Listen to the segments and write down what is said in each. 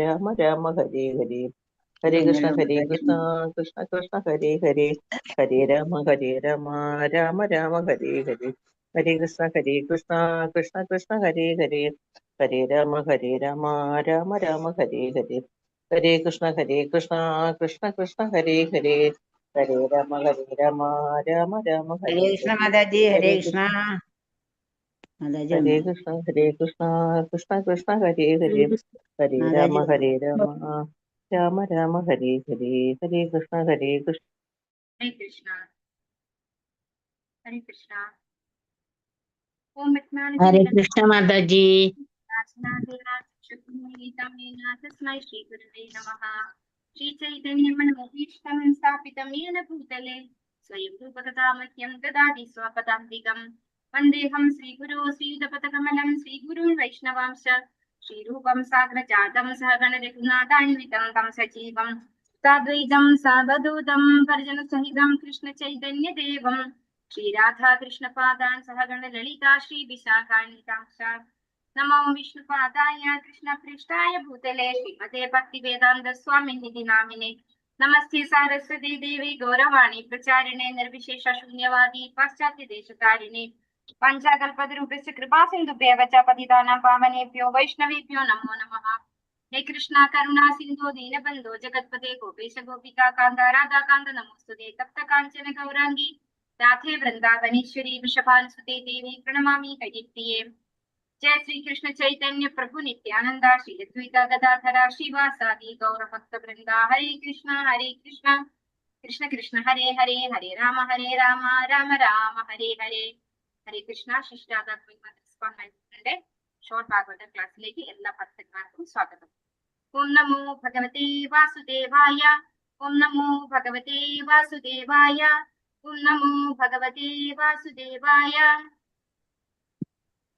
രാമ രാമ ഹരേ ഹരേ ഹരേ കൃഷ്ണ കൃഷ്ണ കൃഷ്ണ ഹരേ ഹരേ ഹരേ രാമ രാമ രാമ ഹരേ ഹരേ ഹരേ കൃഷ്ണ കൃഷ്ണ കൃഷ്ണ ഹരേ ഹരേ ഹരേ രാമ രാമ രാമ ഹരേ ഹരേ ഹരേ കൃഷ്ണ കൃഷ്ണ കൃഷ്ണ ഹരേ ഹരേ ഹരേ രാമ രാമ രാമ ഹരേ ഹരേ കൃഷ്ണ ഹരേ മാതാജി. ഹരേ ഹരേ കൃഷ്ണ മാതാജി. ഹരേ കൃഷ്ണ കൃഷ്ണ കൃഷ്ണ ഹരേ ഹരേ ഹരേ രാമ മാതാജി രാമ രാമ ഹരേ ഹരേ ഹരേ കൃഷ്ണ ഹരേ കൃഷ്ണ ഹരേ കൃഷ്ണ. ഓം ഹരേ കൃഷ്ണ മാതാജി. തസ്മൈ ശ്രീ ഗുരുവേ നമഃ. ശ്രീ ചൈതന്യമനോഭീഷ്ടം സ്ഥാപിതം യേന ഭൂതലേ സ്വയം രൂപകഥാമഹ്യം ദദാതി സ്വപദാന്തികം. വന്ദേഹം ശ്രീഗുരോ ശ്രീയുതപദകമലം ശ്രീഗുരുൻ വൈഷ്ണവാംശ ശ്രീരൂപം സാഗ്രജാതം സഹഗണ രഘുനാഥാന്വിതം തം സജീവം സാദ്വൈതം സാവധൂതം പരിജനസഹിതം കൃഷ്ണ ചൈതന്യദേവം ശ്രീരാധാകൃഷ്ണപാദാൻ സഹഗണ ലളിതാ ശ്രീ വിശാഖാന്വിതാംശ. നമോ വിഷ്ണുപാദായ കൃഷ്ണപൃഷ്ഠായ ഭൂതലേ ശ്രീമതേ ഭക്തിവേദാന്ത സ്വാമിനിധി നാമിനെ. നമസ്തേ സാരസ്വതി ദേവി ഗൗരവാണി പ്രചാരിണേ നിർവിശേഷ ശൂന്യവാദി പാശ്ചാത്യ ദേശകാരിണേ. പഞ്ചകൽപതരൂപസ്യ കൃപാസിന്ധുഭ്യവ ച പതിതാനാം പാവനേഭ്യോ വൈഷ്ണവേഭ്യോ നമോ നമഃ. ഹേ കൃഷ്ണ കരുണാ സിന്ധു ദീനബന്ധോ ജഗത്പതേ ഗോപേശ ഗോപികാ കാന്ത രാധാകാന്ത നമോസ്തുതേ. തപ്ത കാഞ്ചന ഗൗരാംഗി രാധേ വൃന്ദാവനേശ്വരി വൃഷഭാനുസുതേ ദേവി പ്രണമാമി ഹരിപ്രിയേ. जय श्री कृष्ण चैतन्य प्रभु नित्यानंदा श्री अद्वैत गदाधरा श्रीवासादि गौर भक्त वृंदा. हरे कृष्ण कृष्ण कृष्ण हरे हरे हरे राम राम राम हरे हरे. ഹരേ കൃഷ്ണ. ശിഷ്ടാദാത്മികന്റെ ഷോർട്ട് ഭാഗവത ക്ലാസ്സിലേക്ക് എല്ലാ ഭക്തന്മാർക്കും സ്വാഗതം. ഓം നമോ ഭഗവതേ വാസുദേവായ. ഓം നമോ ഭഗവതേ വാസുദേവായ. ഓം നമോ ഭഗവതേ വാസുദേവായ.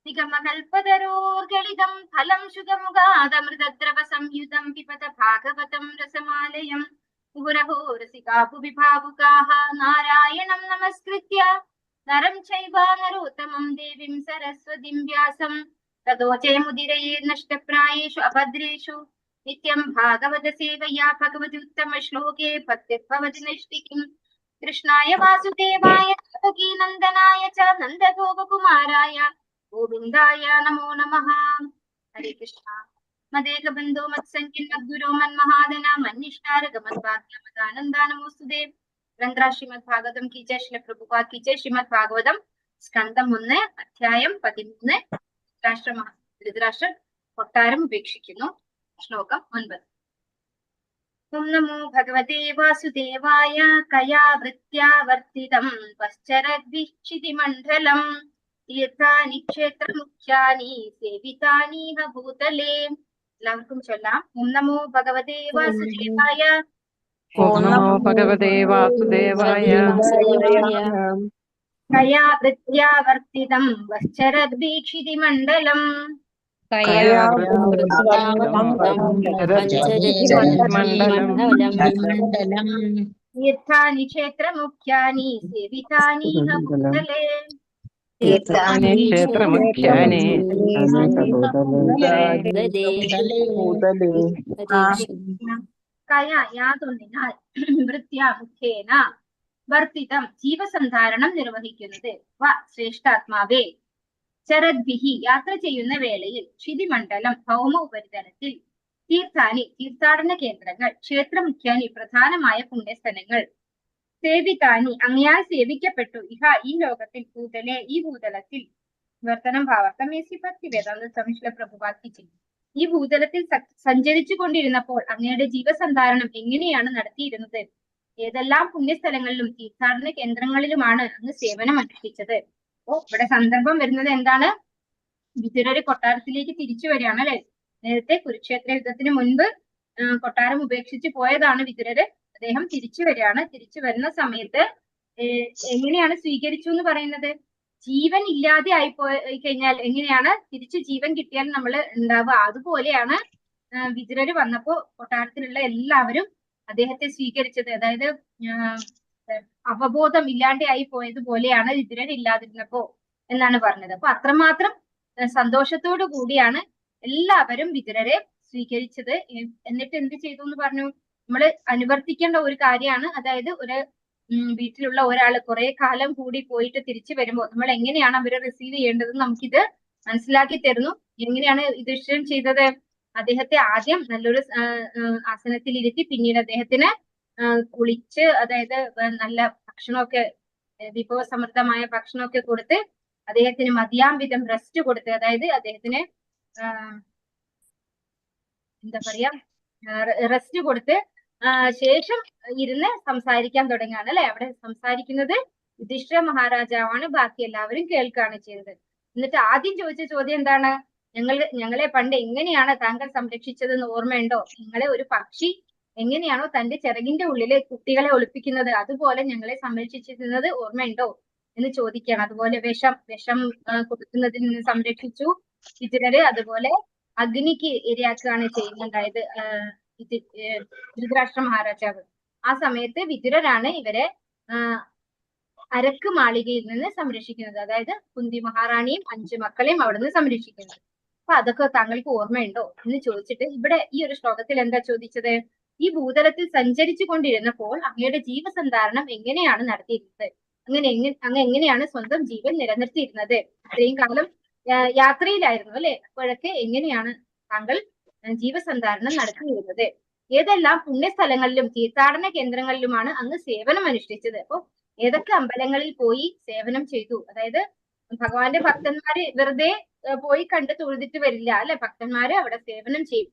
നിഗമകൽപതരോർഗളിതം ഫലം ശുഗമുഖാദമൃതദ്രവ സംയുതം പിബത ഭാഗവതം രസമാലയം. മുഹുരഹോ രസികാ ഭുവി ഭാവുകാഃ നാരായണം നമസ്കൃത്യ നരം ചൈവ നരോത്തമം ദേവീം സരസ്വതീം വ്യാസം തതോ ജയമുദിരയേ നഷ്ടപ്രായേഷു അഭദ്രേഷു നിത്യം ഭാഗവത സേവയാ ഭഗവതി ഉത്തമ ശ്ലോകേ ഭക്തിർഭവതി നൈഷ്ഠികീം. കൃഷ്ണായ വാസുദേവായ ദേവകീ നന്ദനായ ച നന്ദഗോപകുമാരായ ഗോവിന്ദായ നമോ നമഃ. ഹരേ കൃഷ്ണ. മദേകബന്ധോ മത്സംഖ്യൻ മദ്ഗുരോ മന്മഹാദന മന്നിഷ്ടാരക മദ്ഭാഗ്യ മദാനന്ദ നമോസ്തുതേ. ഗ്രന്ഥ ശ്രീമദ് ഭാഗവതം കി ജയ്. ശ്രീല പ്രഭുപാദ് കി ജയ്. ശ്രീമദ് ഭാഗവതം സ്കന്ധം 1 അധ്യായം 13. ധൃതരാഷ്ട്രർ കൊട്ടാരം ഉപേക്ഷിക്കുന്നു. ശ്ലോകം 9. ഓം നമോ ഭഗവതേ വാസുദേവായ. കയാ വൃത്യാവർത്തിതം പശ്ചരദ്വിക്ഷിതിമണ്ഡലം തീർത്ഥാനി ക്ഷേത്രമുഖ്യാനി സേവിതാനീഹ ഭൂതലേ. എല്ലാവർക്കും ചൊല്ലാം. ഓം നമോ ഭഗവതേ വാസുദേവായ. ഓം നമോ ഭഗവതേ വാസുദേവായ. കയാ വൃത്യാവർത്തിതം പശ്ചരദ്വീക്ഷിതിമണ്ഡലം തീർത്ഥാനി ക്ഷേത്രമുഖ്യാനി സേവിതാനീഹ ഭൂതലേ. ക്ഷേത്രമുഖ്യാനി കയ യാതൊന്നിനാൽ വൃത്യ മുഖേന വർത്തിതം ജീവസന്ധാരണം നിർവഹിക്കുന്നത്. വ ശ്രേഷ്ഠാത്മാവേ. ചരദ്ഭിഹി യാത്ര ചെയ്യുന്ന വേളയിൽ ക്ഷിതിമണ്ഡലം ഭൗമ ഉപരിതലത്തിൽ. തീർത്ഥാനി തീർത്ഥാടന കേന്ദ്രങ്ങൾ. ക്ഷേത്രമുഖ്യാനി പ്രധാനമായ പുണ്യസ്ഥലങ്ങൾ. സേവിതാനി അങ്ങയാൽ സേവിക്കപ്പെട്ടു. ഇഹ ഈ ലോകത്തിൽ. ഭൂതലെ ഈ ഭൂതലത്തിൽ. വർത്തനം ഭാവാർത്ഥം ഏസി ഭക്തി വേദാന്ത സ്വാമി പ്രഭുപാദ് കി ജയ്. ഈ ഭൂതലത്തിൽ സഞ്ചരിച്ചു കൊണ്ടിരുന്നപ്പോൾ അങ്ങയുടെ ജീവസന്ധാരണം എങ്ങനെയാണ് നടത്തിയിരുന്നത്? ഏതെല്ലാം പുണ്യസ്ഥലങ്ങളിലും തീർത്ഥാടന കേന്ദ്രങ്ങളിലുമാണ് അങ്ങ് സേവനം അനുഷ്ഠിച്ചത്? ഇവിടെ സന്ദർഭം വരുന്നത് എന്താണ്? വിതുരര് കൊട്ടാരത്തിലേക്ക് തിരിച്ചു വരികയാണ് അല്ലെ. നേരത്തെ കുരുക്ഷേത്ര യുദ്ധത്തിന് മുൻപ് കൊട്ടാരം ഉപേക്ഷിച്ച് പോയതാണ് വിതുരര്. അദ്ദേഹം തിരിച്ചു വരികയാണ്. തിരിച്ചു വരുന്ന സമയത്ത് എങ്ങനെയാണ് സ്വീകരിച്ചു എന്ന് പറയുന്നത്? ജീവൻ ഇല്ലാതെ ആയി പോയി കഴിഞ്ഞാൽ എങ്ങനെയാണ് തിരിച്ചു ജീവൻ കിട്ടിയാൽ നമ്മൾ ഉണ്ടാവുക? അതുപോലെയാണ് വിതുരര് വന്നപ്പോ കൊട്ടാരത്തിലുള്ള എല്ലാവരും അദ്ദേഹത്തെ സ്വീകരിച്ചത്. അതായത് അവബോധം ഇല്ലാണ്ടായി പോയതുപോലെയാണ് വിതുരർ ഇല്ലാതിരുന്നപ്പോ എന്നാണ് പറഞ്ഞത്. അപ്പൊ അത്രമാത്രം സന്തോഷത്തോടു കൂടിയാണ് എല്ലാവരും വിതുരരെ സ്വീകരിച്ചത്. എന്നിട്ട് എന്ത് ചെയ്തു എന്ന് പറഞ്ഞു? നമ്മൾ അനുവർത്തിക്കേണ്ട ഒരു കാര്യമാണ്. അതായത് ഒരു വീട്ടിലുള്ള ഒരാൾ കുറെ കാലം കൂടി പോയിട്ട് തിരിച്ചു വരുമ്പോൾ നമ്മൾ എങ്ങനെയാണ് അവരെ റിസീവ് ചെയ്യേണ്ടതെന്ന് നമുക്കിത് മനസ്സിലാക്കി തരുന്നു. എങ്ങനെയാണ് യുധിഷ്ഠിരൻ ചെയ്തത്? അദ്ദേഹത്തെ ആദ്യം നല്ലൊരു ആസനത്തിൽ ഇരുത്തി, പിന്നീട് അദ്ദേഹത്തിന് കുളിച്ച്, അതായത് നല്ല ഭക്ഷണമൊക്കെ, വിഭവസമൃദ്ധമായ ഭക്ഷണമൊക്കെ കൊടുത്ത്, അദ്ദേഹത്തിന് മതിയാം വിധം റെസ്റ്റ് കൊടുത്ത്, അതായത് അദ്ദേഹത്തിന് എന്താ പറയാ, റെസ്റ്റ് കൊടുത്ത് ശേഷം ഇരുന്ന് സംസാരിക്കാൻ തുടങ്ങുകയാണ് അല്ലെ. അവിടെ സംസാരിക്കുന്നത് യുധിഷ്ഠിര മഹാരാജാവാണ്, ബാക്കി എല്ലാവരും കേൾക്കുകയാണ് ചെയ്തത്. എന്നിട്ട് ആദ്യം ചോദിച്ച ചോദ്യം എന്താണ്? ഞങ്ങളെ പണ്ട് എങ്ങനെയാണ് താങ്കൾ സംരക്ഷിച്ചതെന്ന് ഓർമ്മയുണ്ടോ? നിങ്ങളെ ഒരു പക്ഷി എങ്ങനെയാണോ തന്റെ ചിറകിന്റെ ഉള്ളിലെ കുട്ടികളെ ഒളിപ്പിക്കുന്നത്, അതുപോലെ ഞങ്ങളെ സംരക്ഷിച്ചിരുന്നത് ഓർമ്മയുണ്ടോ എന്ന് ചോദിക്കുകയാണ്. അതുപോലെ വിഷം കൊടുക്കുന്നതിൽ നിന്ന് സംരക്ഷിച്ചു വിതുരര്. അതുപോലെ അഗ്നിക്ക് ഇരയാക്കുകയാണ് ചെയ്യുന്നുണ്ടായത് ധൃതരാഷ്ട്ര മഹാരാജാവ്. ആ സമയത്ത് വിതുരരാണ് ഇവരെ അരക്ക് മാളികയിൽ നിന്ന് സംരക്ഷിക്കുന്നത്. അതായത് കുന്തി മഹാറാണിയും 5 മക്കളെയും അവിടുന്ന് സംരക്ഷിക്കുന്നത്. അപ്പൊ അതൊക്കെ താങ്കൾക്ക് ഓർമ്മയുണ്ടോ എന്ന് ചോദിച്ചിട്ട് ഇവിടെ ഈ ഒരു ശ്ലോകത്തിൽ എന്താ ചോദിച്ചത്? ഈ ഭൂതലത്തിൽ സഞ്ചരിച്ചു കൊണ്ടിരുന്നപ്പോൾ അങ്ങയുടെ ജീവസന്ധാരണം എങ്ങനെയാണ് നടത്തിയിരുന്നത്? അങ്ങ് എങ്ങനെയാണ് സ്വന്തം ജീവൻ നിലനിർത്തിയിരുന്നത്? ഇത്രയും കാലം യാത്രയിലായിരുന്നു അല്ലെ. അപ്പോഴൊക്കെ എങ്ങനെയാണ് താങ്കൾ ജീവസന്ധാരണം നടത്തിയിരുന്നത്? ഏതെല്ലാം പുണ്യസ്ഥലങ്ങളിലും തീർത്ഥാടന കേന്ദ്രങ്ങളിലുമാണ് അങ്ങ് സേവനം അനുഷ്ഠിച്ചത്? അപ്പൊ ഏതൊക്കെ അമ്പലങ്ങളിൽ പോയി സേവനം ചെയ്തു? അതായത് ഭഗവാന്റെ ഭക്തന്മാര് വെറുതെ പോയി കണ്ട് തൊഴുതിട്ട് വരില്ല അല്ലെ. ഭക്തന്മാര് അവിടെ സേവനം ചെയ്യും.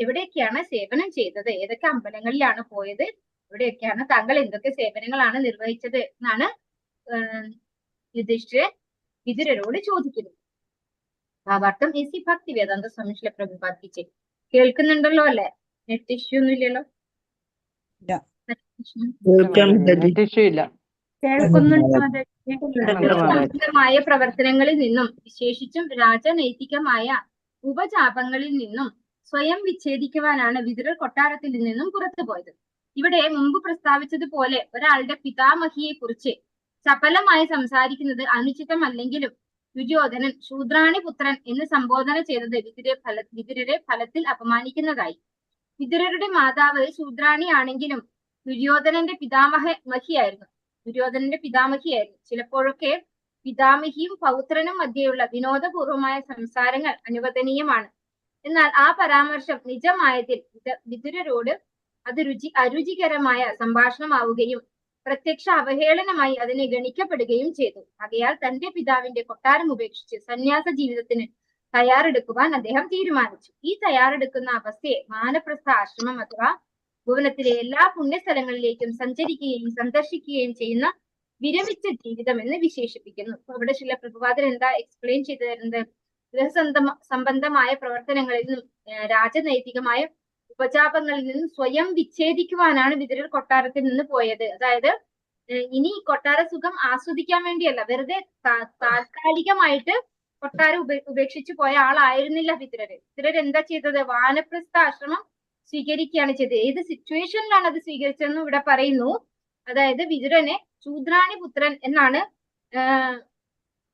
എവിടെയൊക്കെയാണ് സേവനം ചെയ്തത്? ഏതൊക്കെ അമ്പലങ്ങളിലാണ് പോയത്? എവിടെയൊക്കെയാണ് താങ്കൾ എന്തൊക്കെ സേവനങ്ങളാണ് നിർവഹിച്ചത് എന്നാണ് യുധിഷ്ഠിരൻ വിതുരരോട് ചോദിക്കുന്നത്. ഭാവാർത്ഥം എസി ഭക്തി വേദാന്ത സ്വാമിശ്രീ പ്രഭുപാദിക്ക് കേൾക്കുന്നുണ്ടല്ലോ അല്ലെ? നെറ്റ് ഇഷ്യൂ ഒന്നും ഇല്ലല്ലോ? കേൾക്കുന്നുണ്ടോ? പ്രവർത്തനങ്ങളിൽ നിന്നും വിശേഷിച്ചും രാജനൈതികമായ ഉപചാപങ്ങളിൽ നിന്നും സ്വയം വിച്ഛേദിക്കുവാനാണ് വിതുരർ കൊട്ടാരത്തിൽ നിന്നും പുറത്തുപോയത്. ഇവിടെ മുമ്പ് പ്രസ്താവിച്ചതുപോലെ ഒരാളുടെ പിതാമഹിയെ കുറിച്ച് ചപലമായി സംസാരിക്കുന്നത് അനുചിതമല്ലെങ്കിലും ദുര്യോധനൻ ശൂദ്രാണി പുത്രൻ എന്ന് സംബോധന ചെയ്തത് വിതുരരെ ഫലത്തിൽ അപമാനിക്കുന്നതായി. വിതുരരുടെ മാതാവ് ശൂദ്രാണി ആണെങ്കിലും ദുര്യോധനന്റെ പിതാമഹിയായിരുന്നു. ചിലപ്പോഴൊക്കെ പിതാമഹിയും പൗത്രനും മധ്യയുള്ള വിനോദപൂർവമായ സംസാരങ്ങൾ അനുവദനീയമാണ്. എന്നാൽ ആ പരാമർശം നിജമായതിൽ വിതുരരോട് അത് അരുചികരമായ സംഭാഷണമാവുകയും പ്രത്യക്ഷ അവഹേളനമായി അതിനെ ഗണിക്കപ്പെടുകയും ചെയ്തു. ആകയാൽ തന്റെ പിതാവിന്റെ കൊട്ടാരം ഉപേക്ഷിച്ച് സന്യാസ ജീവിതത്തിന് തയ്യാറെടുക്കുവാൻ അദ്ദേഹം തീരുമാനിച്ചു. ഈ തയ്യാറെടുക്കുന്ന അവസ്ഥയെ വാനപ്രസ്ഥ ആശ്രമം അഥവാ ഭുവനത്തിലെ എല്ലാ പുണ്യസ്ഥലങ്ങളിലേക്കും സന്ദർശിക്കുകയും ചെയ്യുന്ന വിരമിച്ച ജീവിതം എന്ന് വിശേഷിപ്പിക്കുന്നു. അപ്പൊ ഇവിടെ ചില പ്രഭുപാദൻ എന്താ എക്സ്പ്ലെയിൻ ചെയ്തു തരുന്നത്? സംബന്ധമായ പ്രവർത്തനങ്ങളിൽ നിന്നും രാജനൈതികമായ ഉപചാപങ്ങളിൽ നിന്നും സ്വയം വിച്ഛേദിക്കുവാനാണ് വിതുരർ കൊട്ടാരത്തിൽ നിന്ന് പോയത്. അതായത് ഇനി കൊട്ടാര സുഖം ആസ്വദിക്കാൻ വേണ്ടിയല്ല, വെറുതെ താൽക്കാലികമായിട്ട് കൊട്ടാരം ഉപേക്ഷിച്ചു പോയ ആളായിരുന്നില്ല വിതുരര്. വിതുരർ എന്താ ചെയ്തത്? വാനപ്രസ്ഥ ആശ്രമം സ്വീകരിക്കുകയാണ് ചെയ്തത്. ഏത് സിറ്റുവേഷനിലാണ് അത് സ്വീകരിച്ചതെന്ന് ഇവിടെ പറയുന്നു. അതായത് വിതുരനെ ശൂദ്രാണി പുത്രൻ എന്നാണ്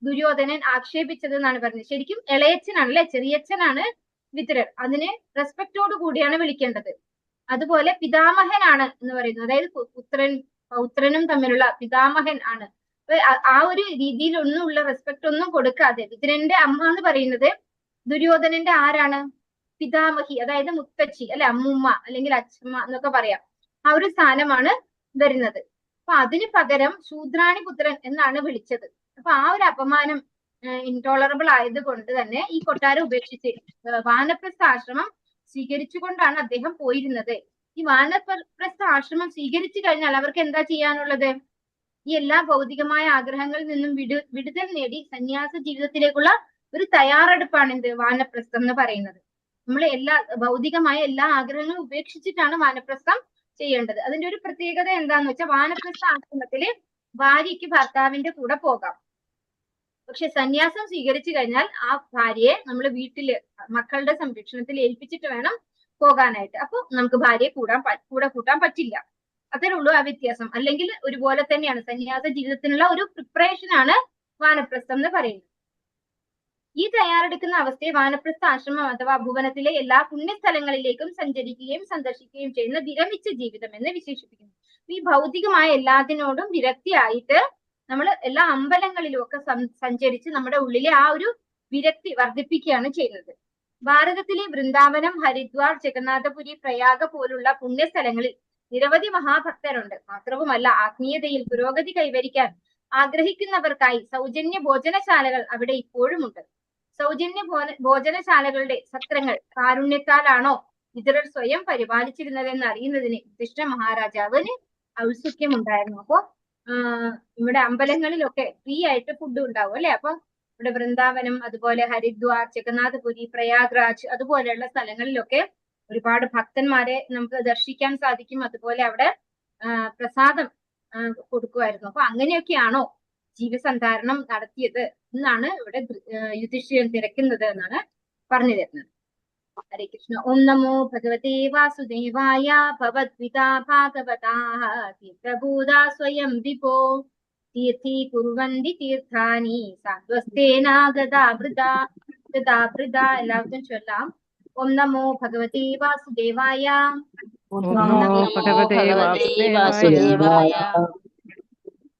ദുര്യോധനൻ ആക്ഷേപിച്ചത് എന്നാണ് പറഞ്ഞത്. ശരിക്കും ഇളയച്ചനാണ് അല്ലെ, ചെറിയച്ഛനാണ് വിതുരർ. അതിനെ റെസ്പെക്റ്റോട് കൂടിയാണ് വിളിക്കേണ്ടത്. അതുപോലെ പിതാമഹനാണ് എന്ന് പറയുന്നു. അതായത് പൗത്രനും തമ്മിലുള്ള പിതാമഹൻ ആണ്. ആ ഒരു രീതിയിലൊന്നും ഉള്ള റെസ്പെക്ട് ഒന്നും കൊടുക്കാതെ വിതുരന്റെ അമ്മ എന്ന് പറയുന്നത് ദുര്യോധനന്റെ ആരാണ്? പിതാമഹി, അതായത് മുത്തച്ഛി അല്ലെ, അമ്മുമ്മ അല്ലെങ്കിൽ അച്ഛമ്മ എന്നൊക്കെ പറയാം. ആ ഒരു സ്ഥാനമാണ് വരുന്നത്. അപ്പൊ അതിന് പകരം ശൂദ്രാണി പുത്രൻ എന്നാണ് വിളിച്ചത്. അപ്പൊ ആ ഒരു അപമാനം ഇൻടോളറബിൾ ആയതുകൊണ്ട് തന്നെ ഈ കൊട്ടാരം ഉപേക്ഷിച്ച് വാനപ്രസ്ഥ ആശ്രമം സ്വീകരിച്ചുകൊണ്ടാണ് അദ്ദേഹം പോയിരുന്നത്. ഈ വാനപ്രസ്ഥ ആശ്രമം സ്വീകരിച്ചു കഴിഞ്ഞാൽ അവർക്ക് എന്താ ചെയ്യാനുള്ളത്? ഈ എല്ലാ ഭൗതികമായ ആഗ്രഹങ്ങളിൽ നിന്നും വിടുതൽ നേടി സന്യാസ ജീവിതത്തിലേക്കുള്ള ഒരു തയ്യാറെടുപ്പാണ് എന്ത് വാനപ്രസ്ഥം എന്ന് പറയുന്നത്. നമ്മൾ ഭൗതികമായ എല്ലാ ആഗ്രഹങ്ങളും ഉപേക്ഷിച്ചിട്ടാണ് വാനപ്രസ്ഥം ചെയ്യേണ്ടത്. അതിന്റെ ഒരു പ്രത്യേകത എന്താന്ന് വെച്ചാൽ വാനപ്രസ്ഥ ആശ്രമത്തില് ഭാര്യയ്ക്ക് ഭർത്താവിന്റെ കൂടെ പോകാം. പക്ഷെ സന്യാസം സ്വീകരിച്ചു കഴിഞ്ഞാൽ ആ ഭാര്യയെ നമ്മൾ വീട്ടില് മക്കളുടെ സംരക്ഷണത്തിൽ ഏൽപ്പിച്ചിട്ട് വേണം പോകാനായിട്ട്. അപ്പൊ നമുക്ക് ഭാര്യയെ കൂടെ കൂട്ടാൻ പറ്റില്ല. അത്രേ ഉള്ളൂ ആ വ്യത്യാസം. അല്ലെങ്കിൽ ഒരുപോലെ തന്നെയാണ്. സന്യാസ ജീവിതത്തിനുള്ള ഒരു പ്രിപ്പറേഷൻ ആണ് വാനപ്രസ്ഥം എന്ന് പറയുന്നത്. ഈ തയ്യാറെടുക്കുന്ന അവസ്ഥയെ വാനപ്രസ്ഥ ആശ്രമം അഥവാ ഭുവനത്തിലെ എല്ലാ പുണ്യസ്ഥലങ്ങളിലേക്കും സഞ്ചരിക്കുകയും സന്ദർശിക്കുകയും ചെയ്യുന്ന വിരമിച്ച ജീവിതം എന്ന് വിശേഷിപ്പിക്കുന്നു. ഈ ഭൗതികമായ എല്ലാത്തിനോടും വിരക്തിയായിട്ട് നമ്മൾ എല്ലാ അമ്പലങ്ങളിലും ഒക്കെ സഞ്ചരിച്ച് നമ്മുടെ ഉള്ളിലെ ആ ഒരു വിരക്തി വർദ്ധിപ്പിക്കുകയാണ് ചെയ്യുന്നത്. ഭാരതത്തിലെ വൃന്ദാവനം, ഹരിദ്വാർ, ജഗന്നാഥപുരി, പ്രയാഗ പോലുള്ള പുണ്യസ്ഥലങ്ങളിൽ നിരവധി മഹാഭക്തരുണ്ട്. മാത്രവുമല്ല, ആത്മീയതയിൽ പുരോഗതി കൈവരിക്കാൻ ആഗ്രഹിക്കുന്നവർക്കായി സൗജന്യ ഭോജനശാലകൾ അവിടെ ഇപ്പോഴുമുണ്ട്. സൗജന്യ ഭോജനശാലകളുടെ സത്രങ്ങൾ കാരുണ്യത്താലാണോ വിതുരർ സ്വയം പരിപാലിച്ചിരുന്നതെന്ന് അറിയുന്നതിന് യുധിഷ്ഠ മഹാരാജാവിന് ഔത്സുക്യമുണ്ടായിരുന്നു. അപ്പോ ഇവിടെ അമ്പലങ്ങളിലൊക്കെ ഫ്രീ ആയിട്ട് ഫുഡ് ഉണ്ടാവും അല്ലെ. അപ്പൊ ഇവിടെ വൃന്ദാവനം, അതുപോലെ ഹരിദ്വാർ, ജഗന്നാഥപുരി, പ്രയാഗ്രാജ് അതുപോലെയുള്ള സ്ഥലങ്ങളിലൊക്കെ ഒരുപാട് ഭക്തന്മാരെ നമുക്ക് ദർശിക്കാൻ സാധിക്കും. അതുപോലെ അവിടെ പ്രസാദം കൊടുക്കുമായിരുന്നു. അപ്പൊ അങ്ങനെയൊക്കെയാണോ ജീവസന്ധാരണം നടത്തിയത് എന്നാണ് ഇവിടെ യുധിഷ്ഠിരൻ തിരക്കുന്നത് എന്നാണ് പറഞ്ഞു തരുന്നത്. ഹരേ കൃഷ്ണ. ഓം നമോ ഭഗവതേ വാസുദേവായ. ഭവദ്വിതാ ഭാഗവതാഃ തീർത്ഥഭൂതാ സ്വയം വിഭോ തീർത്ഥീകുർവന്തി തീർത്ഥാനി സാത്വസ്തേന ഗദാഭൃതാ. എല്ലാവർക്കും ചൊല്ലാം. ഓം നമോ ഭഗവതേ വാസുദേവായ. ഓം നമോ ഭഗവതേ വാസുദേവായ.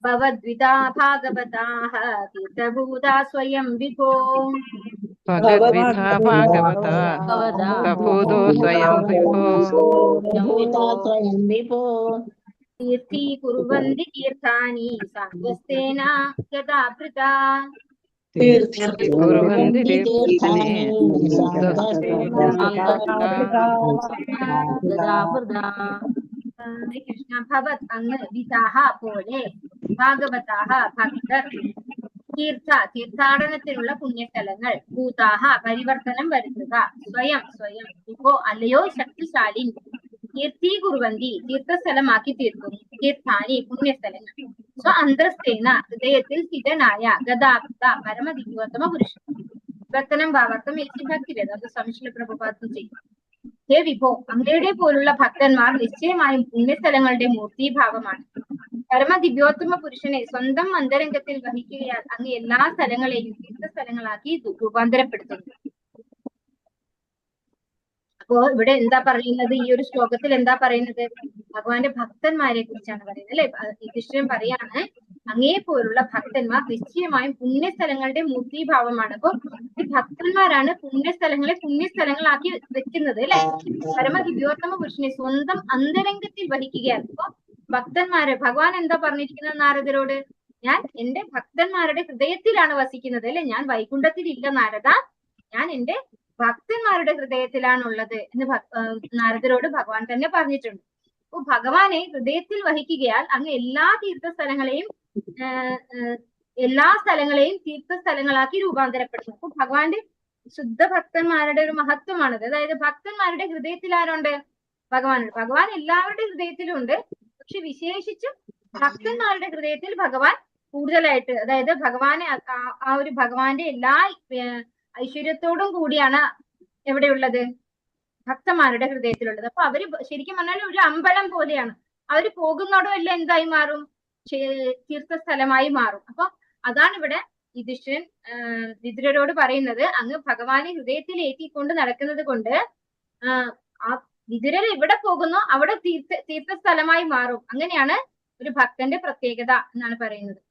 ഭവദ്വിതാ ഭാഗവതാഃ തീർത്ഥഭൂതാ സ്വയം വിഭോ ഭഗവദ്വിധാ ഭാഗവതാ തപോദോ സ്വയം വിഭോ തീർത്ഥീകുർവന്തി തീർത്ഥാനി സാത്വസ്തേന ഗദാഭൃതാ. കുർവന്തി തീർത്ഥാനി കൃഷ്ണ. ഭവത് അങ്ങ്, വിധാഹ പോലെ, ഭാഗവതാഹ ഭക്തർ, തീർത്ഥാടനത്തിനുള്ള പുണ്യസ്ഥലങ്ങൾ, ഭൂതാഹ പരിവർത്തനം വരുത്തുക, സ്വയം ഇപ്പോ അല്ലയോ ശക്തിശാലി, തീർത്ഥീകുർവന്തി തീർത്ഥസ്ഥലമാക്കി തീർക്കുന്നു, തീർത്ഥാനി പുണ്യസ്ഥലങ്ങൾ, സ്വ അന്തസ്ഥേന ഹൃദയത്തിൽ സ്ഥിതനായ ഗദാഭൃത പരമദിവ്യോത്തമ പുരുഷൻ. വിവർത്തനം ഭാവാർത്ഥം ഏസി ഭക്തിവേദാന്ത സ്വാമി ശ്രീല പ്രഭുപാദം ചെയ്യും. ഹേ വിഭോ, അങ്ങയുടെ പോലുള്ള ഭക്തന്മാർ നിശ്ചയമായും പുണ്യസ്ഥലങ്ങളുടെ മൂർത്തിഭാവമാണ്. പരമദിവ്യോത്തമ പുരുഷനെ സ്വന്തം അന്തരംഗത്തിൽ വഹിക്കുകയാൽ അങ്ങ് എല്ലാ സ്ഥലങ്ങളെയും തീർത്ഥസ്ഥലങ്ങളാക്കി രൂപാന്തരപ്പെടുത്തുന്നു. അപ്പോ ഇവിടെ എന്താ പറയുന്നത്? ഈ ഒരു ശ്ലോകത്തിൽ എന്താ പറയുന്നത്? ഭഗവാന്റെ ഭക്തന്മാരെ കുറിച്ചാണ് പറയുന്നത് അല്ലെ. യുധിഷ്ഠിരൻ പറയാണ്, അങ്ങേ പോലുള്ള ഭക്തന്മാർ നിശ്ചയമായും പുണ്യസ്ഥലങ്ങളുടെ മൂർത്തിഭാവമാണ്. അപ്പൊ ഈ ഭക്തന്മാരാണ് പുണ്യസ്ഥലങ്ങളാക്കി വെക്കുന്നത് അല്ലെ. പരമദിവ്യോത്തമ പുരുഷനെ സ്വന്തം അന്തരംഗത്തിൽ വഹിക്കുകയാണ്. അപ്പൊ ഭക്തന്മാരെ ഭഗവാൻ എന്താ പറഞ്ഞിരിക്കുന്നത് നാരദരോട്? ഞാൻ എന്റെ ഭക്തന്മാരുടെ ഹൃദയത്തിലാണ് വസിക്കുന്നത് അല്ലെ. ഞാൻ വൈകുണ്ഠത്തിലില്ല നാരദ, ഞാൻ എന്റെ ഭക്തന്മാരുടെ ഹൃദയത്തിലാണുള്ളത് എന്ന് നാരദരോട് ഭഗവാൻ തന്നെ പറഞ്ഞിട്ടുണ്ട്. അപ്പൊ ഭഗവാനെ ഹൃദയത്തിൽ വഹിക്കുകയാൽ അങ്ങ് എല്ലാ സ്ഥലങ്ങളെയും തീർത്ഥസ്ഥലങ്ങളാക്കി രൂപാന്തരപ്പെടുന്നു. അപ്പൊ ഭഗവാന്റെ ശുദ്ധ ഭക്തന്മാരുടെ ഒരു മഹത്വമാണത്. അതായത് ഭക്തന്മാരുടെ ഹൃദയത്തിൽ ആരുണ്ട്? ഭഗവാനുണ്ട്. ഭഗവാൻ എല്ലാവരുടെ ഹൃദയത്തിലും ഉണ്ട്. പക്ഷെ വിശേഷിച്ചും ഭക്തന്മാരുടെ ഹൃദയത്തിൽ ഭഗവാൻ കൂടുതലായിട്ട്, അതായത് ഭഗവാനെ ആ ഒരു ഭഗവാന്റെ എല്ലാ ഐശ്വര്യത്തോടും കൂടിയാണ് എവിടെയുള്ളത്? ഭക്തന്മാരുടെ ഹൃദയത്തിലുള്ളത്. അപ്പൊ അവര് ശരിക്കും പറഞ്ഞാൽ ഒരു അമ്പലം പോലെയാണ്. അവര് പോകുന്നോടും എല്ലാം എന്തായി മാറും? തീർത്ഥസ്ഥലമായി മാറും. അപ്പൊ അതാണ് ഇവിടെ യുധിഷ്ഠിരൻ വിതുരരോട് പറയുന്നത്. അങ്ങ് ഭഗവാനെ ഹൃദയത്തിൽ ഏറ്റിക്കൊണ്ട് നടക്കുന്നത് കൊണ്ട് ആ വിതുരർ എവിടെ പോകുന്നോ അവിടെ തീർത്ഥസ്ഥലമായി മാറും. അങ്ങനെയാണ് ഒരു ഭക്തന്റെ പ്രത്യേകത എന്നാണ് പറയുന്നത്.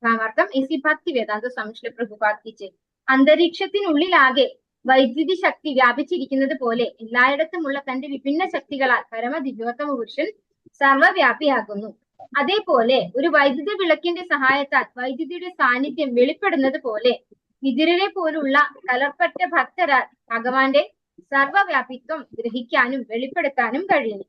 ഭാവാർത്ഥം ഏസി ഭക്തി വേദാന്ത സ്വാമി ശ്രീല പ്രഭുപാദിച്ച്. അന്തരീക്ഷത്തിനുള്ളിലാകെ വൈദ്യുതി ശക്തി വ്യാപിച്ചിരിക്കുന്നത് പോലെ എല്ലായിടത്തുമുള്ള തന്റെ വിഭിന്ന ശക്തികളാൽ പരമദിവ്യോത്തമ പുരുഷൻ സർവവ്യാപിയാകുന്നു. അതേപോലെ ഒരു വൈദ്യുത വിളക്കിന്റെ സഹായത്താൽ വൈദ്യുതിയുടെ സാന്നിധ്യം വെളിപ്പെടുന്നത് പോലെ വിതുരരെ പോലുള്ള കലർപ്പറ്റ ഭക്തരാൽ ഭഗവാന്റെ സർവവ്യാപിത്വം ഗ്രഹിക്കാനും വെളിപ്പെടുത്താനും കഴിയുന്നു.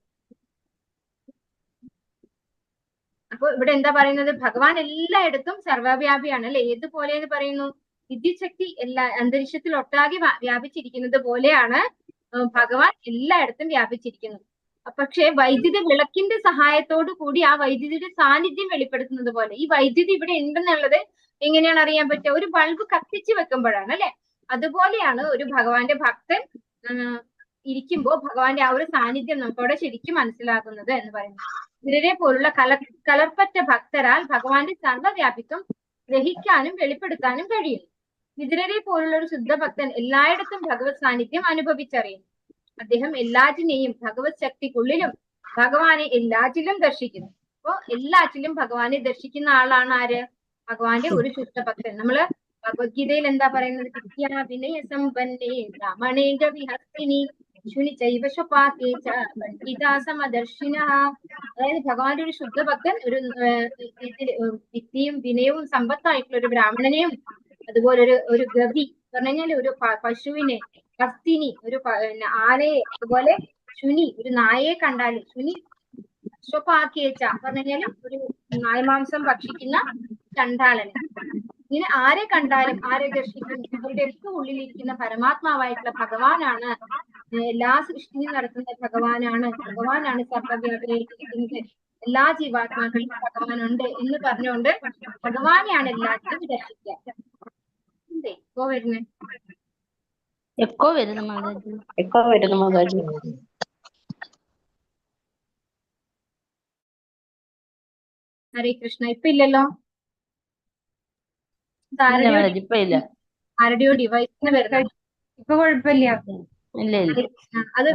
അപ്പൊ ഇവിടെ എന്താ പറയുന്നത്? ഭഗവാൻ എല്ലായിടത്തും സർവവ്യാപിയാണ് അല്ലെ. ഏതുപോലെ എന്ന് പറയുന്നു? വിദ്യുത് ശക്തി എല്ലാ അന്തരീക്ഷത്തിൽ ഒട്ടാകെ വ്യാപിച്ചിരിക്കുന്നത് പോലെയാണ് ഭഗവാൻ എല്ലായിടത്തും വ്യാപിച്ചിരിക്കുന്നത്. പക്ഷെ വൈദ്യുതി വിളക്കിന്റെ സഹായത്തോടു കൂടി ആ വൈദ്യുതിയുടെ സാന്നിധ്യം വെളിപ്പെടുത്തുന്നത് പോലെ ഈ വൈദ്യുതി ഇവിടെ ഉണ്ടെന്നുള്ളത് എങ്ങനെയാണ് അറിയാൻ പറ്റുക? ഒരു ബൾബ് കത്തിച്ചു വെക്കുമ്പോഴാണ് അല്ലെ. അതുപോലെയാണ് ഒരു ഭഗവാന്റെ ഭക്തൻ ഇരിക്കുമ്പോൾ ഭഗവാന്റെ ആ ഒരു സാന്നിധ്യം നമുക്കവിടെ ശരിക്കും മനസ്സിലാകുന്നത് എന്ന് പറയുന്നത്. ഇവരെ പോലുള്ള കലർപ്പറ്റ ഭക്തരാൽ ഭഗവാന്റെ സർവ്വവ്യാപിത്വം ഗ്രഹിക്കാനും വെളിപ്പെടുത്താനും കഴിയും. വിതുരരെ പോലുള്ള ഒരു ശുദ്ധഭക്തൻ എല്ലായിടത്തും ഭഗവത് സാന്നിധ്യം അനുഭവിച്ചറിയും. അദ്ദേഹം എല്ലാറ്റിനെയും ഭഗവത് ശക്തിക്കുള്ളിലും ഭഗവാനെ എല്ലാറ്റിലും ദർശിക്കുന്നു. അപ്പോ എല്ലാറ്റിലും ഭഗവാനെ ദർശിക്കുന്ന ആളാണ് ആര്? ഭഗവാന്റെ ഒരു ശുദ്ധഭക്തൻ. നമ്മള് ഭഗവത്ഗീതയിൽ എന്താ പറയുന്നത്? വിനയ സമ്പന്നേ ബ്രാഹ്മണേക വിഹസ്തിനി ശുനി ചൈവശപാദർശിന. അതായത് ഭഗവാന്റെ ഒരു ശുദ്ധഭക്തൻ ഒരു വിദ്യയും വിനയവും സമ്പത്തായിട്ടുള്ള ഒരു ബ്രാഹ്മണനെയും അതുപോലെ ഒരു ഗവി പറഞ്ഞു കഴിഞ്ഞാൽ ഒരു പശുവിനെ, ഹസ്തിനി ഒരു ആനയെ, അതുപോലെ ശുനി ഒരു നായയെ കണ്ടാല്, ശുനി സ്വപാക്കേച്ച പറഞ്ഞു കഴിഞ്ഞാല് ഒരു നായ്മാംസം ഭക്ഷിക്കുന്ന ചണ്ടാളന്. ഇങ്ങനെ ആരെ കണ്ടാലും ആരെ ദർശിക്കും അവരുടെ ഒക്കെ ഉള്ളിലിരിക്കുന്ന പരമാത്മാവായിട്ടുള്ള ഭഗവാനാണ്, എല്ലാ സൃഷ്ടിയും നടത്തുന്ന ഭഗവാനാണ് സർവ്വവ്യാപനമായിരിക്കുന്നത്, എല്ലാ ജീവാത്മാക്കളിലും ഭഗവാനുണ്ട് എന്ന് പറഞ്ഞുകൊണ്ട് ഭഗവാനെയാണ് എല്ലാത്തിനും ദർശിക്കുക. എന്തേ ഇപ്പോ വരുന്നേ? എക്കോ വരുന്നു മാതാജി. ഹരേ കൃഷ്ണ. ഇപ്പൊ ഇല്ലല്ലോ. ആരുടെയോ ഡിവൈസിന് വരുന്നത്. ഇപ്പൊ കുഴപ്പമില്ല. അത്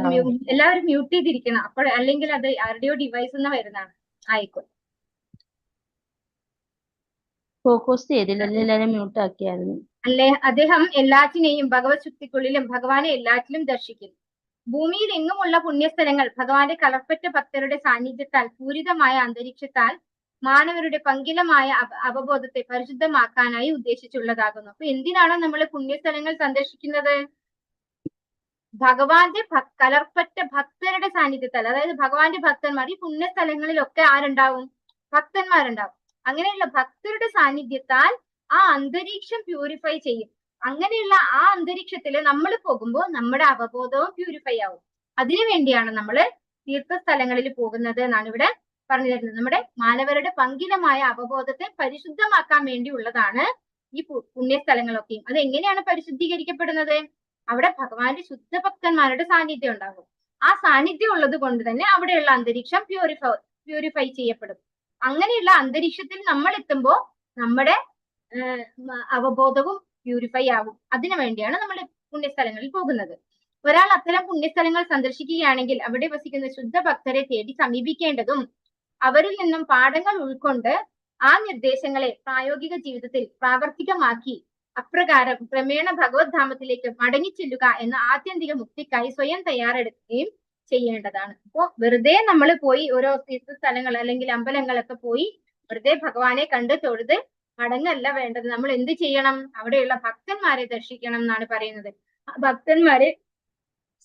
എല്ലാവരും മ്യൂട്ട് ചെയ്തിരിക്കണം. അപ്പോൾ അല്ലെങ്കിൽ അത് ആരുടെയോ ഡിവൈസ് നിന്ന് വരുന്നതാണ്. ആയിക്കോട്ടെ. ഫോക്കസ് ചെയ്തില്ല, എല്ലാരും മ്യൂട്ട് ആക്കിയായിരുന്നു. അല്ലേ, അദ്ദേഹം എല്ലാറ്റിനെയും ഭഗവത് ശക്തിക്കുള്ളിലും ഭഗവാനെ എല്ലാറ്റിലും ദർശിക്കുന്നു. ഭൂമിയിൽ എങ്ങുമുള്ള പുണ്യസ്ഥലങ്ങൾ ഭഗവാന്റെ കളർപ്പറ്റ ഭക്തരുടെ സാന്നിധ്യത്താൽ പൂരിതമായ അന്തരീക്ഷത്താൽ മാനവരുടെ പങ്കിലമായ അവബോധത്തെ പരിശുദ്ധമാക്കാനായി ഉദ്ദേശിച്ചുള്ളതാകുന്നു. അപ്പൊ എന്തിനാണ് നമ്മൾ പുണ്യസ്ഥലങ്ങൾ സന്ദർശിക്കുന്നത്? ഭഗവാന്റെ കലർപ്പറ്റ ഭക്തരുടെ സാന്നിധ്യത്താൽ, അതായത് ഭഗവാന്റെ ഭക്തന്മാർ, ഈ പുണ്യസ്ഥലങ്ങളിലൊക്കെ ആരുണ്ടാവും? ഭക്തന്മാരുണ്ടാവും. അങ്ങനെയുള്ള ഭക്തരുടെ സാന്നിധ്യത്താൽ ആ അന്തരീക്ഷം പ്യൂരിഫൈ ചെയ്യും. അങ്ങനെയുള്ള ആ അന്തരീക്ഷത്തിൽ നമ്മൾ പോകുമ്പോൾ നമ്മുടെ അവബോധവും പ്യൂരിഫൈ ആവും. അതിനു വേണ്ടിയാണ് നമ്മൾ തീർത്ഥസ്ഥലങ്ങളിൽ പോകുന്നത് എന്നാണ് ഇവിടെ പറഞ്ഞു തരുന്നത്. നമ്മുടെ മാനവരുടെ പങ്കിലമായ അവബോധത്തെ പരിശുദ്ധമാക്കാൻ വേണ്ടിയുള്ളതാണ് ഈ പുണ്യസ്ഥലങ്ങളൊക്കെയും. അത് എങ്ങനെയാണ് പരിശുദ്ധീകരിക്കപ്പെടുന്നത്? അവിടെ ഭഗവാന്റെ ശുദ്ധഭക്തന്മാരുടെ സാന്നിധ്യം ഉണ്ടാകും. ആ സാന്നിധ്യം ഉള്ളത് കൊണ്ട് തന്നെ അവിടെയുള്ള അന്തരീക്ഷം പ്യൂരിഫൈ ചെയ്യപ്പെടും. അങ്ങനെയുള്ള അന്തരീക്ഷത്തിൽ നമ്മൾ എത്തുമ്പോൾ നമ്മുടെ അവബോധവും പ്യൂരിഫൈ ആകും. അതിനു വേണ്ടിയാണ് നമ്മൾ പുണ്യസ്ഥലങ്ങളിൽ പോകുന്നത്. ഒരാൾ അത്തരം പുണ്യസ്ഥലങ്ങൾ സന്ദർശിക്കുകയാണെങ്കിൽ അവിടെ വസിക്കുന്ന ശുദ്ധഭക്തരെ തേടി സമീപിക്കേണ്ടതും അവരിൽ നിന്നും പാഠങ്ങൾ ഉൾക്കൊണ്ട് ആ നിർദ്ദേശങ്ങളെ പ്രായോഗിക ജീവിതത്തിൽ പ്രാവർത്തികമാക്കി അപ്രകാരം ക്രമേണ ഭഗവത് ധാമത്തിലേക്ക് മടങ്ങിച്ചെല്ലുക എന്ന ആത്യന്തിക മുക്തിക്കായി സ്വയം തയ്യാറെടുക്കുകയും ചെയ്യേണ്ടതാണ്. അപ്പോ വെറുതെ നമ്മൾ പോയി ഓരോ തീർത്ഥസ്ഥലങ്ങൾ അല്ലെങ്കിൽ അമ്പലങ്ങളൊക്കെ പോയി വെറുതെ ഭഗവാനെ കണ്ട് തൊഴുത് മടങ്ങല്ല വേണ്ടത്. നമ്മൾ എന്ത് ചെയ്യണം? അവിടെയുള്ള ഭക്തന്മാരെ ദർശിക്കണം എന്നാണ് പറയുന്നത്. ഭക്തന്മാരെ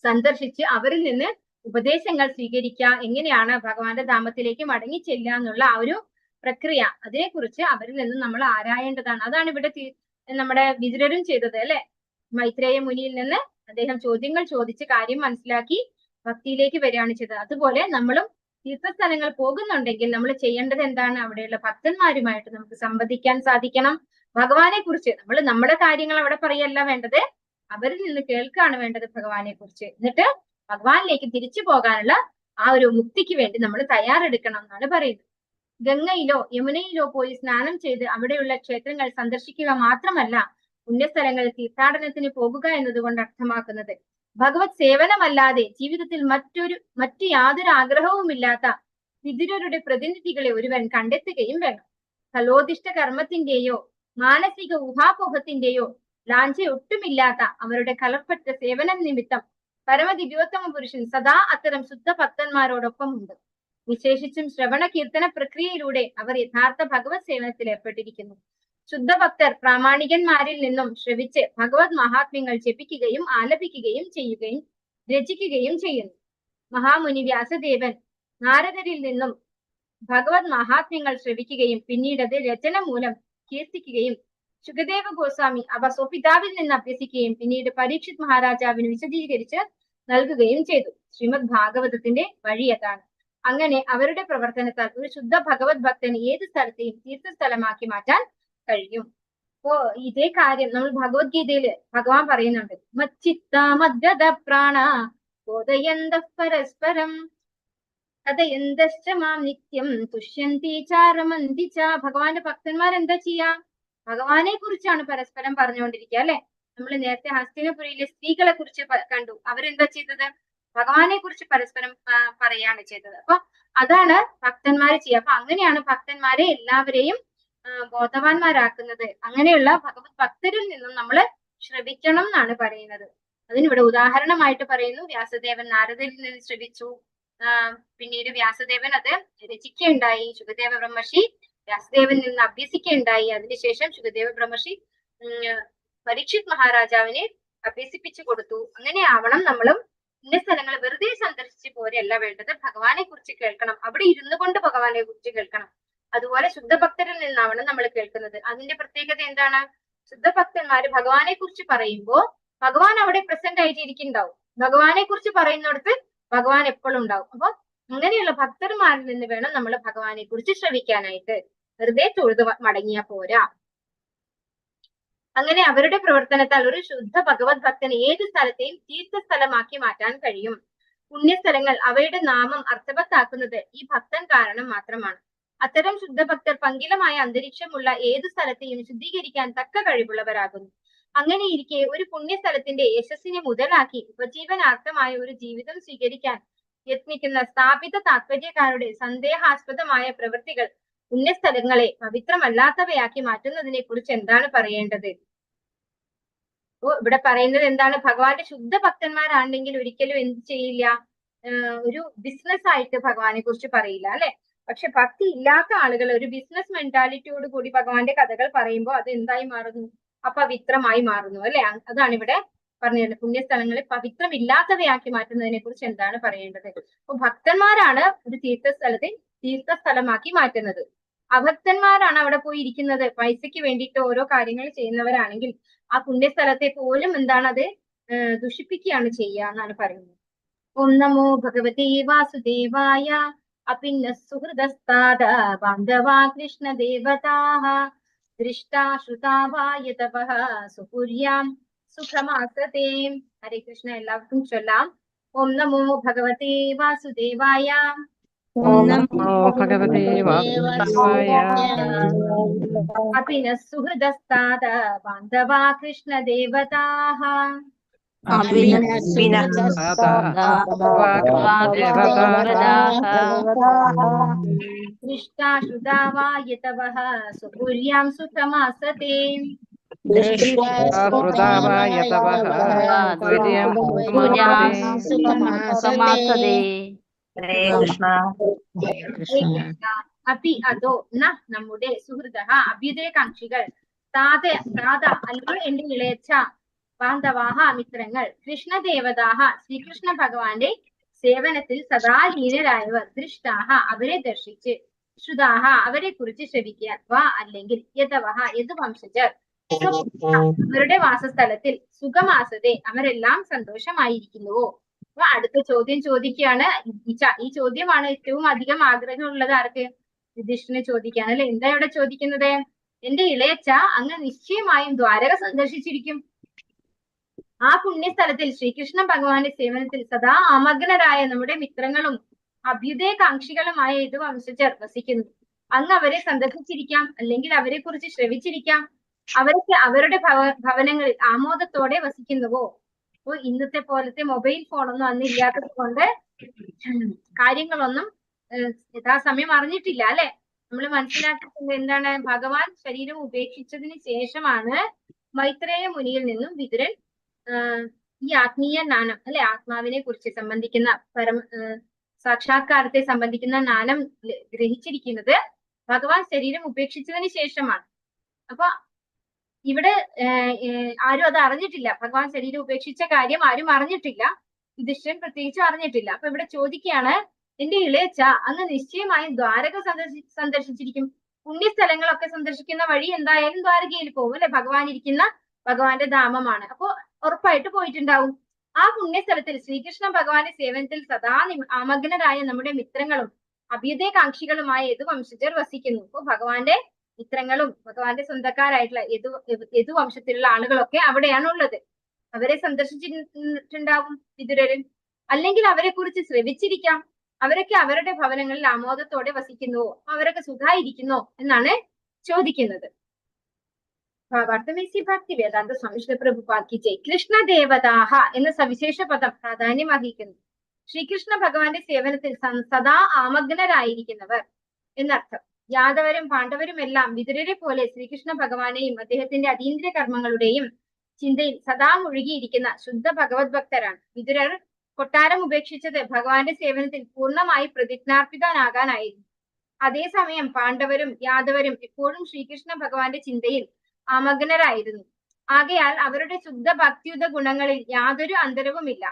സന്ദർശിച്ച് അവരിൽ നിന്ന് ഉപദേശങ്ങൾ സ്വീകരിക്കുക, എങ്ങനെയാണ് ഭഗവാന്റെ ധാമത്തിലേക്ക് മടങ്ങി ചെല്ലുക എന്നുള്ള ആ ഒരു പ്രക്രിയ, അതിനെക്കുറിച്ച് അവരിൽ നിന്ന് നമ്മൾ ആരായേണ്ടതാണ്. അതാണ് ഇവിടെ നമ്മുടെ വിതുരരും ചെയ്തത് അല്ലെ. മൈത്രേയ മുനിയിൽ നിന്ന് അദ്ദേഹം ചോദ്യങ്ങൾ ചോദിച്ച് കാര്യം മനസ്സിലാക്കി ഭക്തിയിലേക്ക് വരികയാണ് ചെയ്തത്. അതുപോലെ നമ്മളും തീർത്ഥസ്ഥലങ്ങൾ പോകുന്നുണ്ടെങ്കിൽ നമ്മൾ ചെയ്യേണ്ടത് എന്താണ്? അവിടെയുള്ള ഭക്തന്മാരുമായിട്ട് നമുക്ക് സംവദിക്കാൻ സാധിക്കണം. ഭഗവാനെ കുറിച്ച് നമ്മൾ നമ്മുടെ കാര്യങ്ങൾ അവിടെ പറയല്ല വേണ്ടത്, അവരിൽ നിന്ന് കേൾക്കുകയാണ് വേണ്ടത് ഭഗവാനെ കുറിച്ച്. എന്നിട്ട് ഭഗവാനിലേക്ക് തിരിച്ചു പോകാനുള്ള ആ ഒരു മുക്തിക്ക് വേണ്ടി നമ്മൾ തയ്യാറെടുക്കണം എന്നാണ് പറയുന്നത്. ഗംഗയിലോ യമുനയിലോ പോയി സ്നാനം ചെയ്ത് അവിടെയുള്ള ക്ഷേത്രങ്ങൾ സന്ദർശിക്കുക മാത്രമല്ല പുണ്യസ്ഥലങ്ങളിൽ തീർത്ഥാടനത്തിന് പോകുക എന്നതുകൊണ്ട് അർത്ഥമാക്കുന്നത്. ഭഗവത് സേവനമല്ലാതെ ജീവിതത്തിൽ മറ്റു യാതൊരു ആഗ്രഹവുമില്ലാത്ത വിതുരരുടെ പ്രതിനിധികളെ ഒരുവൻ കണ്ടെത്തുകയും വേണം. ഫലോദിഷ്ട കർമ്മത്തിന്റെയോ മാനസിക ഊഹാപോഹത്തിന്റെയോ ലാഞ്ച ഒട്ടുമില്ലാത്ത അവരുടെ കലർപ്പറ്റ സേവനം നിമിത്തം പരമദിവ്യോത്തമ പുരുഷൻ സദാ അത്തരം ശുദ്ധ ഭക്തന്മാരോടൊപ്പം ഉണ്ട്. വിശേഷിച്ചും ശ്രവണ കീർത്തന പ്രക്രിയയിലൂടെ അവർ യഥാർത്ഥ ഭഗവത് സേവനത്തിൽ ഏർപ്പെട്ടിരിക്കുന്നു. ശുദ്ധഭക്തർ പ്രാമാണികന്മാരിൽ നിന്നും ശ്രവിച്ച് ഭഗവത് മഹാത്മ്യങ്ങൾ ജപിക്കുകയും ആലപിക്കുകയും രചിക്കുകയും ചെയ്യുന്നു. മഹാമുനി വ്യാസദേവൻ നാരദരിൽ നിന്നും ഭഗവത് മഹാത്മ്യങ്ങൾ ശ്രവിക്കുകയും പിന്നീട് അത് രചന മൂലം കീർത്തിക്കുകയും ശുകദേവ ഗോസ്വാമി അവ സ്വപിതാവിൽ നിന്ന് അഭ്യസിക്കുകയും പിന്നീട് പരീക്ഷിത് മഹാരാജാവിന് വിശദീകരിച്ച് നൽകുകയും ചെയ്തു. ശ്രീമദ് ഭാഗവതത്തിന്റെ വഴി അതാണ്. അങ്ങനെ അവരുടെ പ്രവർത്തനത്താൽ ഒരു ശുദ്ധ ഭഗവത് ഭക്തന് ഏത് സ്ഥലത്തെയും തീർത്ഥസ്ഥലമാക്കി മാറ്റാൻ കഴിയും. അപ്പോ ഇതേ കാര്യം നമ്മൾ ഭഗവത്ഗീതയില് ഭഗവാൻ പറയുന്നുണ്ട്. മച്ചിത്ത മദ്ഗത പ്രാണ ബോധയന്ത പരസ്പരം കഥയന്തശ്ച മാം നിത്യം തുഷ്യന്തി ചാരമന്തി ച. ഭഗവാന്റെ ഭക്തന്മാർ എന്താ ചെയ്യാ? ഭഗവാനെ കുറിച്ചാണ് പരസ്പരം പറഞ്ഞുകൊണ്ടിരിക്കുക അല്ലെ. നമ്മൾ നേരത്തെ ഹസ്തിനപുരിയിലെ സ്ത്രീകളെ കുറിച്ച് കണ്ടു. അവരെന്താ ചെയ്തത്? ഭഗവാനെ കുറിച്ച് പരസ്പരം പറയാണ് ചെയ്തത്. അപ്പൊ അതാണ് ഭക്തന്മാര് ചെയ്യുക. അപ്പൊ അങ്ങനെയാണ് ഭക്തന്മാരെ എല്ലാവരെയും ബോധവാന്മാരാക്കുന്നത്. അങ്ങനെയുള്ള ഭഗവത് ഭക്തരിൽ നിന്നും നമ്മൾ ശ്രവിക്കണം എന്നാണ് പറയുന്നത്. അതിനിവിടെ ഉദാഹരണമായിട്ട് പറയുന്നു, വ്യാസദേവൻ നാരദരിൽ നിന്ന് ശ്രവിച്ചു. പിന്നീട് വ്യാസദേവൻ അത് രചിക്കുകയുണ്ടായി. ശുകദേവ ബ്രഹ്മർഷി വ്യാസദേവനിൽ നിന്ന് അഭ്യസിക്കുകയുണ്ടായി. അതിനുശേഷം ശുകദേവ ബ്രഹ്മർഷി പരീക്ഷിത് മഹാരാജാവിനെ അഭ്യസിപ്പിച്ചു കൊടുത്തു. അങ്ങനെ ആവണം നമ്മളും ഇന്ന സ്ഥലങ്ങൾ വെറുതെ സന്ദർശിച്ച് പോരല്ല വേണ്ടത്. ഭഗവാനെ കുറിച്ച് കേൾക്കണം, അവിടെ ഇരുന്നു കൊണ്ട് ഭഗവാനെ കുറിച്ച് കേൾക്കണം. അതുപോലെ ശുദ്ധഭക്തരിൽ നിന്നാവണം നമ്മൾ കേൾക്കുന്നത്. അതിന്റെ പ്രത്യേകത എന്താണ്? ശുദ്ധഭക്തന്മാര് ഭഗവാനെ കുറിച്ച് പറയുമ്പോ ഭഗവാൻ അവിടെ പ്രസന്റ് ആയിട്ട് ഇരിക്കുന്നുണ്ടാവും. ഭഗവാനെ കുറിച്ച് പറയുന്നിടത്ത് ഭഗവാൻ എപ്പോഴും ഉണ്ടാവും. അപ്പൊ അങ്ങനെയുള്ള ഭക്തന്മാരിൽ നിന്ന് വേണം നമ്മൾ ഭഗവാനെ കുറിച്ച് ശ്രവിക്കാനായിട്ട്. വെറുതെ തൊഴുത് മടങ്ങിയാ പോരാ. അങ്ങനെ അവരുടെ പ്രവർത്തനത്താൽ ഒരു ശുദ്ധ ഭഗവത് ഭക്തന് ഏത് സ്ഥലത്തെയും തീർത്ഥസ്ഥലമാക്കി മാറ്റാൻ കഴിയും. പുണ്യസ്ഥലങ്ങൾ അവയുടെ നാമം അർത്ഥവത്താക്കുന്നത് ഈ ഭക്തൻ കാരണം മാത്രമാണ്. അത്തരം ശുദ്ധഭക്തർ പങ്കിലമായ അന്തരീക്ഷമുള്ള ഏത് സ്ഥലത്തെയും ശുദ്ധീകരിക്കാൻ തക്ക കഴിവുള്ളവരാകുന്നു. അങ്ങനെ ഇരിക്കെ ഒരു പുണ്യസ്ഥലത്തിന്റെ യശസ്സിനെ മുതലാക്കി ഉപജീവനാർത്ഥമായ ഒരു ജീവിതം സ്വീകരിക്കാൻ യത്നിക്കുന്ന സ്ഥാപിത താത്പര്യക്കാരുടെ സന്ദേഹാസ്പദമായ പ്രവൃത്തികൾ പുണ്യസ്ഥലങ്ങളെ പവിത്രമല്ലാത്തവയാക്കി മാറ്റുന്നതിനെ കുറിച്ച് എന്താണ് പറയേണ്ടത്? ഇവിടെ പറയുന്നത് എന്താണ്? ഭഗവാന്റെ ശുദ്ധ ഭക്തന്മാരാണെങ്കിൽ ഒരിക്കലും എന്ത് ചെയ്യില്ല, ഒരു ബിസിനസ് ആയിട്ട് ഭഗവാനെ കുറിച്ച് പറയില്ല അല്ലെ. പക്ഷെ ഭക്തി ഇല്ലാത്ത ആളുകൾ ഒരു ബിസിനസ് മെന്റാലിറ്റിയോട് കൂടി ഭഗവാന്റെ കഥകൾ പറയുമ്പോൾ അത് എന്തായി മാറുന്നു? അപവിത്രമായി മാറുന്നു അല്ലെ. അതാണ് ഇവിടെ പറഞ്ഞത്. പുണ്യസ്ഥലങ്ങളെ പവിത്രമില്ലാത്തവയാക്കി മാറ്റുന്നതിനെ കുറിച്ച് എന്താണ് പറയേണ്ടത്? അപ്പൊ ഭക്തന്മാരാണ് ഒരു തീർത്ഥസ്ഥലത്തെ തീർത്ഥസ്ഥലമാക്കി മാറ്റുന്നത്. അഭക്തന്മാരാണ് അവിടെ പോയി ഇരിക്കുന്നത്, പൈസയ്ക്ക് വേണ്ടിയിട്ട് ഓരോ കാര്യങ്ങൾ ചെയ്യുന്നവരാണെങ്കിൽ ആ പുണ്യസ്ഥലത്തെ പോലും എന്താണത് ദുഷിപ്പിക്കുകയാണ് ചെയ്യുക എന്നാണ് പറയുന്നത്. ഓം നമോ ഭഗവതേ വാസുദേവായ. അപിന്ന സുഹൃദസ്താദ ബാന്ധവാ കൃഷ്ണദേവതാഃ ദൃഷ്ടാ ശ്രുതാ വായ തപഃ സുപുര്യാം സുഖമാസതേ. ഹരേ കൃഷ്ണ. എല്ലാവർക്കും ചൊല്ലാം. ഓം നമോ ഭഗവതേ വാസുദേവായ. ഓം നമോ ഭഗവതേ വാസുദേവായ. അപിന സുഹൃദസ്താദ ബാന്ധവാ കൃഷ്ണദേവതാഃ ദൃഷ്ടാ ശ്രുതാ വായ തപഃ സുപുര്യാം സുഖമാസതേ. അപി അതോ ന നമ്മുടെ സുഹൃദ അഭ്യുദയകാംക്ഷികൾ താത അല്ലോ എന്റെ ഇളയച്ച ബാന്ധവാഹ മിത്രങ്ങൾ കൃഷ്ണദേവതാഹ ശ്രീകൃഷ്ണ ഭഗവാന്റെ സേവനത്തിൽ സദാ ലീനരായവർ ദൃഷ്ടാഹ അവരെ ദർശിച്ച് ശ്രുതാഹ അവരെ കുറിച്ച് ശ്രവിക്കുക വാ അല്ലെങ്കിൽ യഥവഹ യദുവംശജർ അവരുടെ വാസസ്ഥലത്തിൽ സുഖമാസതെ അവരെല്ലാം സന്തോഷമായിരിക്കുന്നുവോ. അപ്പൊ അടുത്ത ചോദ്യം ചോദിക്കുകയാണ്. ഈ ചോദ്യമാണ് ഏറ്റവും അധികം ആഗ്രഹമുള്ളത് ആർക്ക്? യുധിഷ്ഠിരനെ ചോദിക്കാൻ അല്ലെ. എന്താ ഇവിടെ ചോദിക്കുന്നത്? എന്റെ ഇളയച്ച അങ്ങ് നിശ്ചയമായും ദ്വാരക സന്ദർശിച്ചിരിക്കും. ആ പുണ്യസ്ഥലത്തിൽ ശ്രീകൃഷ്ണ ഭഗവാന്റെ സേവനത്തിൽ സദാ അമഗ്നരായ നമ്മുടെ മിത്രങ്ങളും അഭ്യുദയകാംക്ഷികളുമായ യദുവംശജർ വസിക്കുന്നു. അങ്ങ് അവരെ സന്ദർശിച്ചിരിക്കാം, അല്ലെങ്കിൽ അവരെ കുറിച്ച് ശ്രവിച്ചിരിക്കാം. അവർക്ക് അവരുടെ ഭവനങ്ങളിൽ ആമോദത്തോടെ വസിക്കുന്നുവോ. അപ്പൊ ഇന്നത്തെ പോലത്തെ മൊബൈൽ ഫോണൊന്നും അന്ന് ഇല്ലാത്തത് കൊണ്ട് കാര്യങ്ങളൊന്നും യഥാസമയം അറിഞ്ഞിട്ടില്ല അല്ലെ. നമ്മൾ മനസ്സിലാക്കുന്നത് എന്താണ്? ഭഗവാൻ ശരീരം ഉപേക്ഷിച്ചതിന് ശേഷമാണ് മൈത്രേയ മുനിയിൽ നിന്നും വിതുരൻ ഈ ആത്മീയ ജ്ഞാനം അല്ലെ, ആത്മാവിനെ കുറിച്ച് സംബന്ധിക്കുന്ന സാക്ഷാത്കാരത്തെ സംബന്ധിക്കുന്ന ജ്ഞാനം ഗ്രഹിച്ചിരിക്കുന്നത് ഭഗവാൻ ശരീരം ഉപേക്ഷിച്ചതിന് ശേഷമാണ്. അപ്പൊ ഇവിടെ ആരും അത് അറിഞ്ഞിട്ടില്ല. ഭഗവാൻ ശരീരം ഉപേക്ഷിച്ച കാര്യം ആരും അറിഞ്ഞിട്ടില്ല. യുധിഷ്ഠിരൻ പ്രത്യേകിച്ച് അറിഞ്ഞിട്ടില്ല. അപ്പൊ ഇവിടെ ചോദിക്കുകയാണ്, എന്റെ ഇളയച്ച അങ്ങ് നിശ്ചയമായും ദ്വാരക സന്ദർശിച്ചിരിക്കും. പുണ്യസ്ഥലങ്ങളൊക്കെ സന്ദർശിക്കുന്ന വഴി എന്തായാലും ദ്വാരകയിൽ പോകും അല്ലെ. ഭഗവാൻ ഇരിക്കുന്ന ഭഗവാന്റെ ധാമമാണ്. അപ്പൊ ഉറപ്പായിട്ട് പോയിട്ടുണ്ടാവും. ആ പുണ്യസ്ഥലത്തിൽ ശ്രീകൃഷ്ണ ഭഗവാന്റെ സേവനത്തിൽ സദാ ആമഗ്നരായ നമ്മുടെ മിത്രങ്ങളും അഭ്യുദയകാംക്ഷികളുമായ യദുവംശജർ വസിക്കുന്നു. അപ്പൊ ഭഗവാന്റെ മിത്രങ്ങളും ഭഗവാന്റെ സ്വന്തക്കാരായിട്ടുള്ള യദുവംശത്തിലുള്ള ആളുകളൊക്കെ അവിടെയാണ് ഉള്ളത്. അവരെ സന്ദർശിച്ചിട്ടുണ്ടാവും വിതുരരും, അല്ലെങ്കിൽ അവരെ കുറിച്ച് ശ്രവിച്ചിരിക്കാം. അവരൊക്കെ അവരുടെ ഭവനങ്ങളിൽ ആമോദത്തോടെ വസിക്കുന്നുവോ, അവരൊക്കെ സുഖായിരിക്കുന്നോ എന്നാണ് ചോദിക്കുന്നത്. ഭാവാർത്ഥമേസി ഭക്തി വേദാന്ത സ്വാമി ശ്രീ പ്രഭുപാദ് കി ജയ്. കൃഷ്ണദേവതാഹ എന്ന സവിശേഷ പദം പ്രാധാന്യം അർഹിക്കുന്നു. ശ്രീകൃഷ്ണ ഭഗവാന്റെ സേവനത്തിൽ സദാ ആമഗ്നരായിരിക്കുന്നവർ എന്നർത്ഥം. യാദവരും പാണ്ഡവരും എല്ലാം വിതുരരെ പോലെ ശ്രീകൃഷ്ണ ഭഗവാനെയും അദ്ദേഹത്തിന്റെ അതീന്ദ്രിയ കർമ്മങ്ങളുടെയും ചിന്തയിൽ സദാ മുഴുകിയിരിക്കുന്ന ശുദ്ധ ഭഗവത് ഭക്തരാണ്. വിതുരർ കൊട്ടാരം ഉപേക്ഷിച്ചത് ഭഗവാന്റെ സേവനത്തിൽ പൂർണ്ണമായി പ്രതിജ്ഞാർപ്പിതനാകാനായിരുന്നു. അതേസമയം പാണ്ഡവരും യാദവരും എപ്പോഴും ശ്രീകൃഷ്ണ ഭഗവാന്റെ ചിന്തയിൽ ആമഗ്നരായിരുന്നു. ആകയാൽ അവരുടെ ശുദ്ധ ഭക്തിയുത ഗുണങ്ങളിൽ യാതൊരു അന്തരവുമില്ല.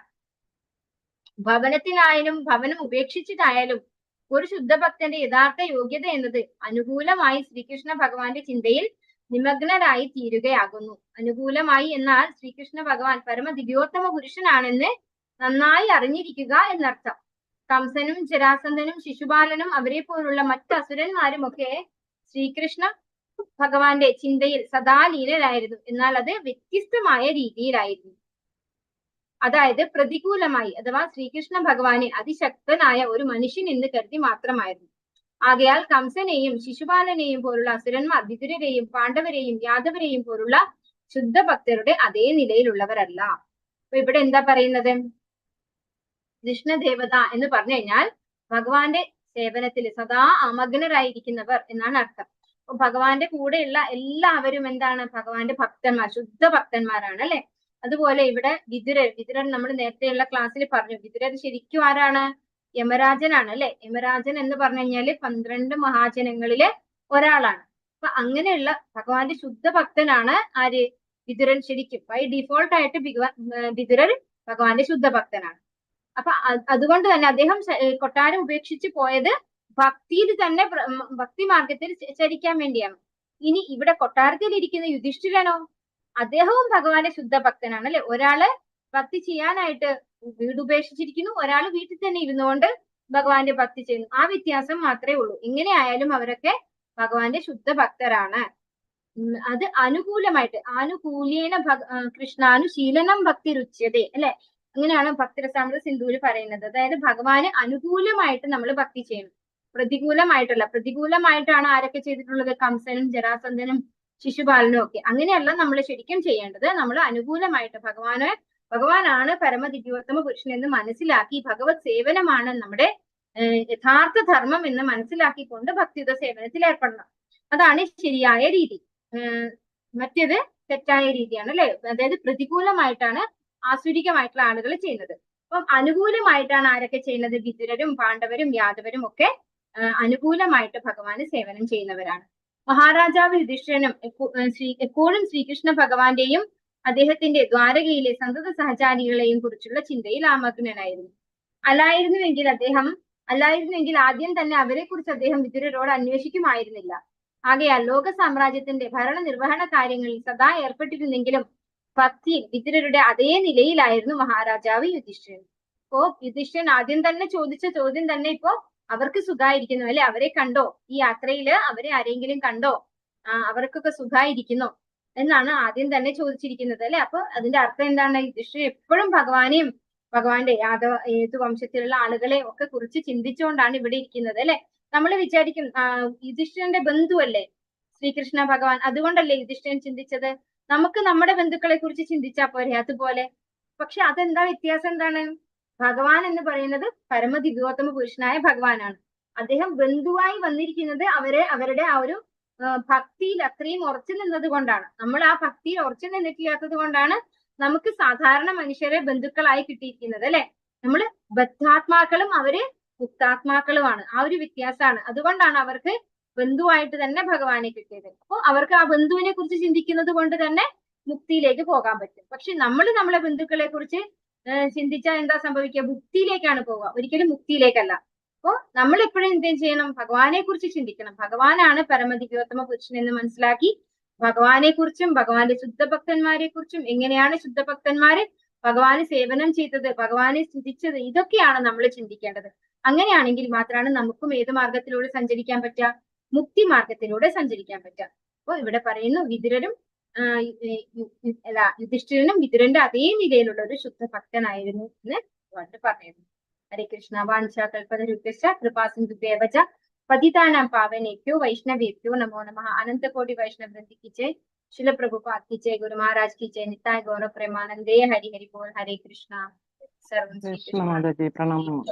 ഭവനത്തിലായാലും ഭവനം ഉപേക്ഷിച്ചിട്ടായാലും ഒരു ശുദ്ധഭക്തന്റെ യഥാർത്ഥ യോഗ്യത എന്നത് അനുകൂലമായി ശ്രീകൃഷ്ണ ഭഗവാന്റെ ചിന്തയിൽ നിമഗ്നരായി തീരുകയാകുന്നു. അനുകൂലമായി എന്നാൽ ശ്രീകൃഷ്ണ ഭഗവാൻ പരമ ദിവ്യോത്തമ പുരുഷനാണെന്ന് നന്നായി അറിഞ്ഞിരിക്കുക എന്നർത്ഥം. കംസനും ജരാസന്ധനും ശിശുപാലനും അവരെ പോലുള്ള മറ്റ് അസുരന്മാരും ഒക്കെ ശ്രീകൃഷ്ണ ഭഗവാന്റെ ചിന്തയിൽ സദാ ലീനരായിരുന്നു. എന്നാൽ അത് വ്യത്യസ്തമായ രീതിയിലായിരുന്നു. അതായത് പ്രതികൂലമായി, അഥവാ ശ്രീകൃഷ്ണ ഭഗവാനെ അതിശക്തനായ ഒരു മനുഷ്യൻ എന്ന് കരുതി മാത്രമായിരുന്നു. ആകയാൽ കംസനെയും ശിശുപാലനെയും പോലുള്ള അസുരന്മാർ വിതുരരെയും പാണ്ഡവരെയും യാദവരെയും പോലുള്ള ശുദ്ധ ഭക്തരുടെ അതേ നിലയിലുള്ളവരല്ല. അപ്പൊ ഇവിടെ എന്താ പറയുന്നത്? കൃഷ്ണദേവത എന്ന് പറഞ്ഞു കഴിഞ്ഞാൽ ഭഗവാന്റെ സേവനത്തിൽ സദാ അമഗ്നരായിരിക്കുന്നവർ എന്നാണ് അർത്ഥം. അപ്പൊ ഭഗവാന്റെ കൂടെയുള്ള എല്ലാവരും എന്താണ്? ഭഗവാന്റെ ഭക്തന്മാർ, ശുദ്ധ ഭക്തന്മാരാണ് അല്ലെ. അതുപോലെ ഇവിടെ വിതുരൻ നമ്മൾ നേരത്തെയുള്ള ക്ലാസ്സിൽ പറഞ്ഞു. വിതുരൻ ശരിക്കും ആരാണ്? യമരാജനാണ് അല്ലെ. യമരാജൻ എന്ന് പറഞ്ഞു കഴിഞ്ഞാല് 12 മഹാജനങ്ങളിലെ ഒരാളാണ്. അപ്പൊ അങ്ങനെയുള്ള ഭഗവാന്റെ ശുദ്ധ ഭക്തനാണ് ആര്? വിതുരൻ. ശരിക്കും ബൈ ഡിഫോൾട്ട് ആയിട്ട് വിതുരൻ ഭഗവാന്റെ ശുദ്ധ ഭക്തനാണ്. അപ്പൊ അതുകൊണ്ട് തന്നെ അദ്ദേഹം കൊട്ടാരം ഉപേക്ഷിച്ച് പോയത് ഭക്തിയിൽ തന്നെ, ഭക്തി മാർഗത്തിൽ ചരിക്കാൻ വേണ്ടിയാണ്. ഇനി ഇവിടെ കൊട്ടാരത്തിൽ ഇരിക്കുന്ന യുധിഷ്ഠിരനോ? അദ്ദേഹവും ഭഗവാന്റെ ശുദ്ധ ഭക്തനാണ് അല്ലെ. ഒരാള് ഭക്തി ചെയ്യാനായിട്ട് വീട് ഉപേക്ഷിച്ചിരിക്കുന്നു, ഒരാൾ വീട്ടിൽ തന്നെ ഇരുന്നുകൊണ്ട് ഭഗവാന്റെ ഭക്തി ചെയ്യുന്നു. ആ വ്യത്യാസം മാത്രമേ ഉള്ളൂ. എങ്ങനെ ആയാലും അവരൊക്കെ ഭഗവാന്റെ ശുദ്ധ ഭക്തരാണ്. അത് അനുകൂലമായിട്ട്, ആനുകൂല്യേന കൃഷ്ണാനുശീലനം ഭക്തി രുച്യതേ അല്ലെ. അങ്ങനെയാണ് ഭക്തിരസാമൃത സിന്ധുവിൽ പറയുന്നത്. അതായത് ഭഗവാന് അനുകൂലമായിട്ട് നമ്മൾ ഭക്തി ചെയ്യണം, പ്രതികൂലമായിട്ടല്ല. പ്രതികൂലമായിട്ടാണ് ആരൊക്കെ ചെയ്തിട്ടുള്ളത്? കംസനും ജരാസന്ധനും ശിശുപാലനും ഒക്കെ. അങ്ങനെയല്ല നമ്മൾ ശരിക്കും ചെയ്യേണ്ടത്. നമ്മൾ അനുകൂലമായിട്ട് ഭഗവാനാണ് പരമദിവ്യോത്തമ പുരുഷൻ എന്ന് മനസ്സിലാക്കി, ഭഗവത് സേവനമാണ് നമ്മുടെ യഥാർത്ഥ ധർമ്മം എന്ന് മനസ്സിലാക്കിക്കൊണ്ട് ഭക്തിയുത സേവനത്തിൽ ഏർപ്പെടണം. അതാണ് ശരിയായ രീതി. മറ്റേത് തെറ്റായ രീതിയാണ് അല്ലെ. അതായത് പ്രതികൂലമായിട്ടാണ് ആസുരികമായിട്ടുള്ള ആളുകൾ ചെയ്യുന്നത്. അപ്പം അനുകൂലമായിട്ടാണ് ആരൊക്കെ ചെയ്യുന്നത്? വിതുരരും പാണ്ഡവരും യാദവരും ഒക്കെ അനുകൂലമായിട്ട് ഭഗവാന് സേവനം ചെയ്യുന്നവരാണ്. മഹാരാജാവ് യുധിഷ്ഠിരനും എപ്പോഴും ശ്രീകൃഷ്ണ ഭഗവാന്റെയും അദ്ദേഹത്തിന്റെ ദ്വാരകയിലെ സന്തത സഹചാരികളെയും കുറിച്ചുള്ള ചിന്തയിൽ ആമഗ്നനായിരുന്നു. അല്ലായിരുന്നുവെങ്കിൽ ആദ്യം തന്നെ അവരെ കുറിച്ച് അദ്ദേഹം വിതുരരോട് അന്വേഷിക്കുമായിരുന്നില്ല. ആകയാൽ ലോക സാമ്രാജ്യത്തിന്റെ ഭരണ നിർവഹണ കാര്യങ്ങളിൽ സദാ ഏർപ്പെട്ടിരുന്നെങ്കിലും ഭക്തിയിൽ വിതുരരുടെ അതേ നിലയിലായിരുന്നു മഹാരാജാവ് യുധിഷ്ഠിരൻ. ഇപ്പോ യുധിഷ്ഠിരൻ ആദ്യം തന്നെ ചോദിച്ച ചോദ്യം തന്നെ ഇപ്പോ അവർക്ക് സുഖായിരിക്കുന്നു അല്ലെ. അവരെ കണ്ടോ? ഈ യാത്രയില് അവരെ ആരെങ്കിലും കണ്ടോ? അവർക്കൊക്കെ സുഖായിരിക്കുന്നോ എന്നാണ് ആദ്യം തന്നെ ചോദിച്ചിരിക്കുന്നത് അല്ലെ. അപ്പൊ അതിന്റെ അർത്ഥം എന്താണ്? യുധിഷ്ഠിരൻ എപ്പോഴും ഭഗവാനെയും ഭഗവാന്റെ ഏത് വംശത്തിലുള്ള ആളുകളെ ഒക്കെ കുറിച്ച് ചിന്തിച്ചുകൊണ്ടാണ് ഇവിടെ ഇരിക്കുന്നത് അല്ലെ. നമ്മൾ വിചാരിക്കും യുധിഷ്ഠിരന്റെ ബന്ധുവല്ലേ ശ്രീകൃഷ്ണ ഭഗവാൻ, അതുകൊണ്ടല്ലേ യുധിഷ്ഠിരൻ ചിന്തിച്ചത്? നമുക്ക് നമ്മുടെ ബന്ധുക്കളെ കുറിച്ച് ചിന്തിച്ചാ പോരെ അതുപോലെ. പക്ഷെ അതെന്താ വ്യത്യാസം? എന്താണ്? ഭഗവാൻ എന്ന് പറയുന്നത് പരമദിവ്യോത്തമ പുരുഷനായ ഭഗവാനാണ്. അദ്ദേഹം ബന്ധുവായി വന്നിരിക്കുന്നത് അവരുടെ ആ ഒരു ഭക്തിയിൽ അത്രയും ഉറച്ചു നിന്നത് കൊണ്ടാണ്. നമ്മൾ ആ ഭക്തിയിൽ ഉറച്ചു നിന്നിട്ടില്ലാത്തത് കൊണ്ടാണ് നമുക്ക് സാധാരണ മനുഷ്യരെ ബന്ധുക്കളായി കിട്ടിയിരിക്കുന്നത് അല്ലെ. നമ്മള് ബദ്ധാത്മാക്കളും അവര് മുക്താത്മാക്കളുമാണ്. ആ ഒരു വ്യത്യാസമാണ്. അതുകൊണ്ടാണ് അവർക്ക് ബന്ധുവായിട്ട് തന്നെ ഭഗവാനെ കിട്ടിയത്. അപ്പോൾ അവർക്ക് ആ ബന്ധുവിനെ കുറിച്ച് ചിന്തിക്കുന്നത് കൊണ്ട് തന്നെ മുക്തിയിലേക്ക് പോകാൻ പറ്റും. പക്ഷെ നമ്മളെ ബന്ധുക്കളെ കുറിച്ച് ചിന്തിച്ചാൽ എന്താ സംഭവിക്കുക? മുക്തിയിലേക്കാണ് പോവുക, ഒരിക്കലും മുക്തിയിലേക്കല്ല. അപ്പോ നമ്മൾ എപ്പോഴും എന്ത് ചെയ്യണം? ഭഗവാനെ കുറിച്ച് ചിന്തിക്കണം. ഭഗവാനാണ് പരമദിവ്യോത്തമ പുരുഷൻ എന്ന് മനസ്സിലാക്കി ഭഗവാനെ കുറിച്ചും ഭഗവാന്റെ ശുദ്ധഭക്തന്മാരെ കുറിച്ചും, എങ്ങനെയാണ് ശുദ്ധഭക്തന്മാര് ഭഗവാന് സേവനം ചെയ്തത്, ഭഗവാനെ സ്തുതിച്ചത്, ഇതൊക്കെയാണ് നമ്മൾ ചിന്തിക്കേണ്ടത്. അങ്ങനെയാണെങ്കിൽ മാത്രമാണ് നമുക്കും ഏത് മാർഗത്തിലൂടെ സഞ്ചരിക്കാൻ പറ്റുക? മുക്തി മാർഗത്തിലൂടെ സഞ്ചരിക്കാൻ പറ്റുക. അപ്പൊ ഇവിടെ പറയുന്നു വിതുരരും യുധിഷ്ഠിരനും വിതുരന്റെ അതേ നിലയിലുള്ള ഒരു ശുദ്ധ ഭക്തനായിരുന്നു എന്ന് പറയുന്നു. ഹരേ കൃഷ്ണ. വാഞ്ചാകൽപതരുഭ്യശ്ച കൃപാസിന്ധുഭ്യേവ ച പതിതാനാം പാവനേഭ്യോ വൈഷ്ണവേഭ്യോ നമോ നമഃ. അനന്തകോടി വൈഷ്ണവ വൃന്ദിക്ക് ജയ്. शिल प्रभुपाद की जय, गुरु महाराज की जय, निताय गौरव प्रेमानंदे, हरि हरि बोल, हरे कृष्णा। सर्वं श्री कृष्ण माताजी प्रणम।